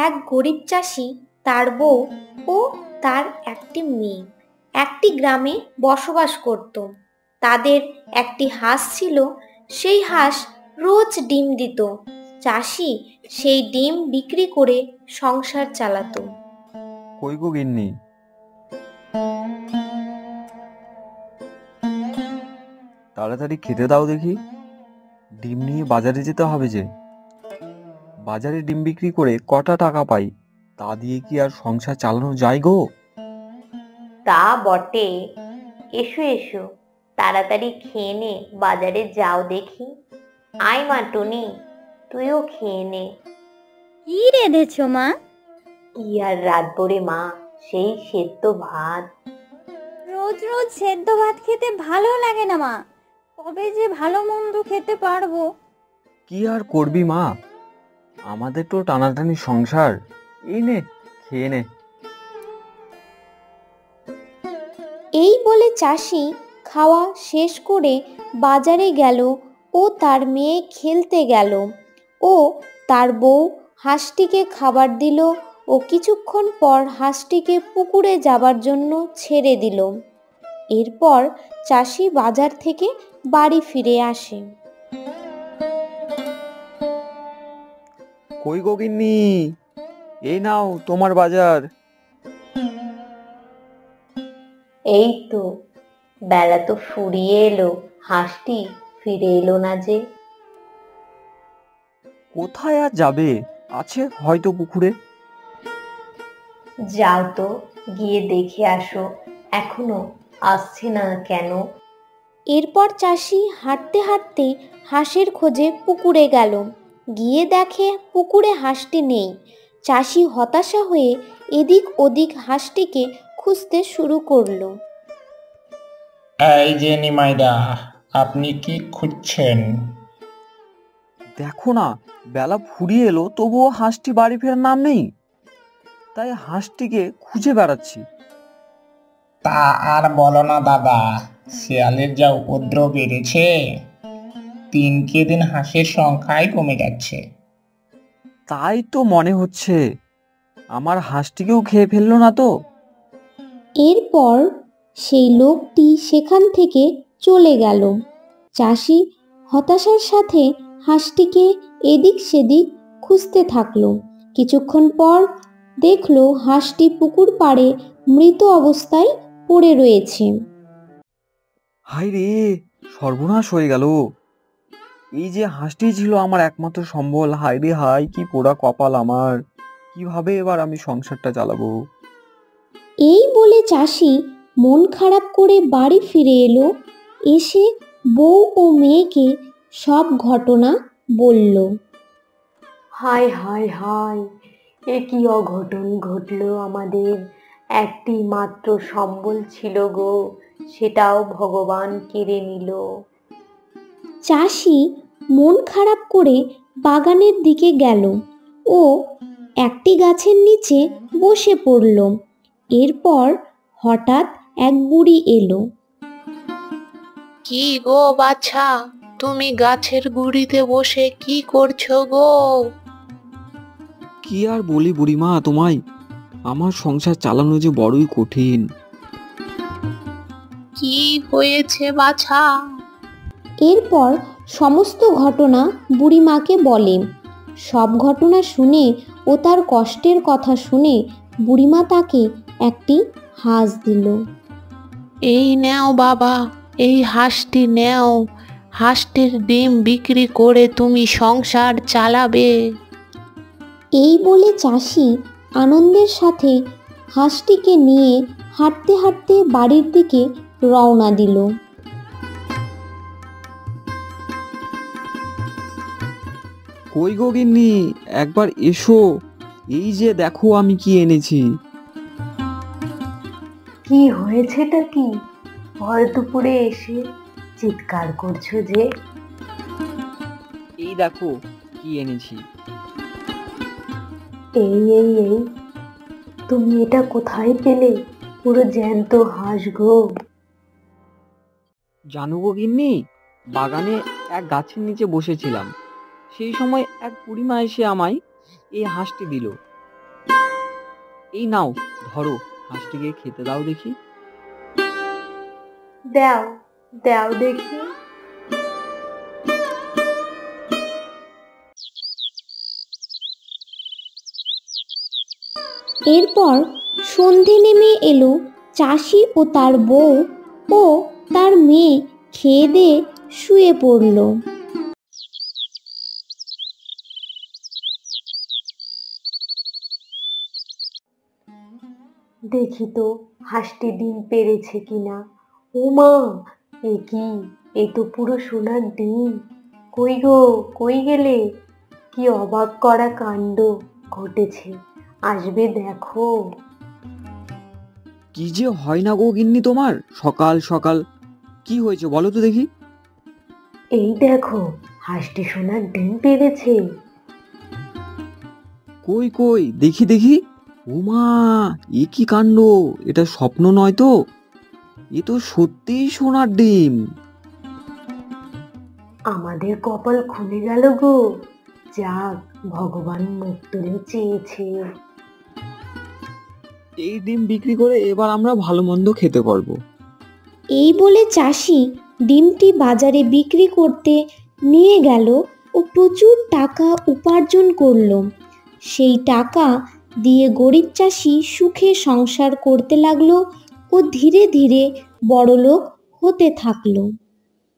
এক গরিব চাষি, তার বউ ও তার একটি মেয়ে একটি গ্রামে বসবাস করত। তাদের একটি হাঁস ছিল। সেই হাঁস রোজ ডিম দিত। চাষি সেই ডিম বিক্রি করে সংসার চালাতো। কই গো গিন্নি, তাড়াতাড়ি খেতে দাও দেখি। ডিম নিয়ে বাজারে যেতে হবে যে। বাজারে ডিম বিক্রি করে কটা টাকা পাই, তা দিয়ে কি আর সংসার চালানো যায় গো? তা বটে। এসো এসো, তাড়াতাড়ি খেয়ে নে, বাজারে যাও দেখি। আয় মা টুনি, তুইও খেয়ে নে। কি রেঁধেছো মা? কি আর রাঁধবো রে মা, সেই সেদ্ধ ভাত। রোজ রোজ সেদ্ধ ভাত খেতে ভালো লাগে না মা। কবে যে ভালো মন্দ খেতে পারবো। কি আর করবি মা, আমাদের তো টানাটানি সংসার। এই নে, খেয়ে নে। এই বলে চাষি খাওয়া শেষ করে বাজারে গেল ও তার মেয়ে খেলতে গেল। ও তার বউ হাঁসটিকে খাবার দিল ও কিছুক্ষণ পর হাঁসটিকে পুকুরে যাবার জন্য ছেড়ে দিল। এরপর চাষি বাজার থেকে বাড়ি ফিরে আসে। কই গো গিন্নি, এই নাও তোমার বাজার। এই তো, বেলা তো ফুরিয়ে এলো, হাঁসটি ফিরে এলো না যে। কোথায় আর যাবে, আছে হয়তো পুকুরে। যাও তো, গিয়ে দেখে আসো, এখনো আসছে না কেন। এরপর চাষি হাঁটতে হাঁটতে হাঁসের খোঁজে পুকুরে গেল। গিয়ে দেখে পুকুরে হাঁসটি নেই। চাষি হতাশা হয়ে এদিক ওদিক হাঁসটিকে খুঁজতে শুরু করলো। এই যে নিমাইদা, আপনি কি খুঁজছেন? দেখো না, বেলা ফুরিয়ে এলো, তবুও হাঁসটি বাড়ি ফেরার নাম নেই। তাই হাঁসটিকে খুঁজে বেড়াচ্ছি। তা আর বলো না দাদা, শিয়ালের যা উপদ্রব বেড়েছে, দিনকে দিন হাঁসের সংখ্যাই কমে যাচ্ছে। তাই তো মনে হচ্ছে, আমার হাঁসটিকেও খেয়ে ফেললো না তো? এরপর সেই লোকটি সেখান থেকে চলে গেল। চাষি হতাশার সাথে হাঁসটিকে এদিক সেদিক খুঁজতে থাকলো। কিছুক্ষণ পর দেখলো হাঁসটি পুকুর পাড়ে মৃত অবস্থায় পড়ে রয়েছে। হায় রে, সর্বনাশ হয়ে গেল। এই যে হাঁসটি ছিল আমার একমাত্র সম্বল। হায় রে হায়, কি পোড়া কপাল আমার। কিভাবে এবার আমি সংসারটা চালাবো? এই বলে চাষি মন খারাপ করে বাড়ি ফিরে এলো। এসে বউ ও মেয়েকে সব ঘটনা বলল। হায় হায় হায়, এ কি অঘটন ঘটলো আমাদের। একটি মাত্র সম্বল ছিল গো, সেটাও ভগবান কেড়ে নিল। চাষি মন খারাপ করে বাগানের দিকে গেল ও একটি গাছের নিচে বসে পড়ল। এরপর হঠাৎ এক বুড়ি এলো। কি গো বাছা, তুমি গাছের গুড়িতে বসে কি করছো গো? কি আর বলি বুড়িমা তোমায়, আমার সংসার চালানো যে বড়ই কঠিন। কি হয়েছে বাছা? এরপর সমস্ত ঘটনা বুড়িমাকে বলে। সব ঘটনা শুনে ও তার কষ্টের কথা শুনে বুড়িমা তাকে একটি হাঁস দিল। এই নেও বাবা, এই হাঁসটি নেও। হাঁসটির ডিম বিক্রি করে তুমি সংসার চালাবে। এই বলে চাষি আনন্দের সাথে হাঁসটিকে নিয়ে হাঁটতে হাঁটতে বাড়ির দিকে রওনা দিল। কই গো গিন্নি, একবার এসো। এই যে দেখো আমি কি এনেছি। কি হয়েছেটা কি? ভর দুপুরে এসে চিৎকার করছো যে? এই দেখো কি এনেছি। এই এই এই, তুমি এটা কোথায় পেলে? পুরো জ্যান্ত হাঁস গো। জানো গো গিন্নি, বাগানে এক গাছের নিচে বসেছিলাম। সেই সময় এক বুড়িমা এসে আমায় এই হাঁসটি দিল। এই নাও, ধরো, হাঁসটিকে খেতে দাও দেখি। দাও দাও দেখি। এরপর সন্ধে নেমে এলো। চাষি ও তার বউ ও তার মেয়ে খেয়ে দিয়ে শুয়ে পড়ল। দেখি তো হাঁসটি ডিম পেড়েছে কিনা। ও মা, এ কি, এ তো পুরো সোনার ডিম। কই গো, কই গেলে? কি অবাক করা কাণ্ড ঘটেছে, আসবে দেখো। কি যে হয় না গো গিন্নি তোমার, সকাল সকাল কি হয়েছে বলো তো দেখি। এই দেখো, হাঁসটি সোনার ডিম পেড়েছে। কই কই দেখি দেখি। ওমা, এ কি কাণ্ড! এটা স্বপ্ন নয় তো, এ তো সত্যিই সোনার ডিম। আমাদের কপাল খুলে গেল গো। যাক, ভগবান মুখ তুলে চেয়েছে। এই ডিম বিক্রি করে এবার আমরা ভালো মন্দ খেতে পারবো। এই বলে চাষি ডিমটি বাজারে বিক্রি করতে নিয়ে গেল ও প্রচুর টাকা উপার্জন করলো। সেই টাকা দিয়ে গরিব চাষি সুখে সংসার করতে লাগলো ও ধীরে ধীরে বড়লোক হতে থাকলো।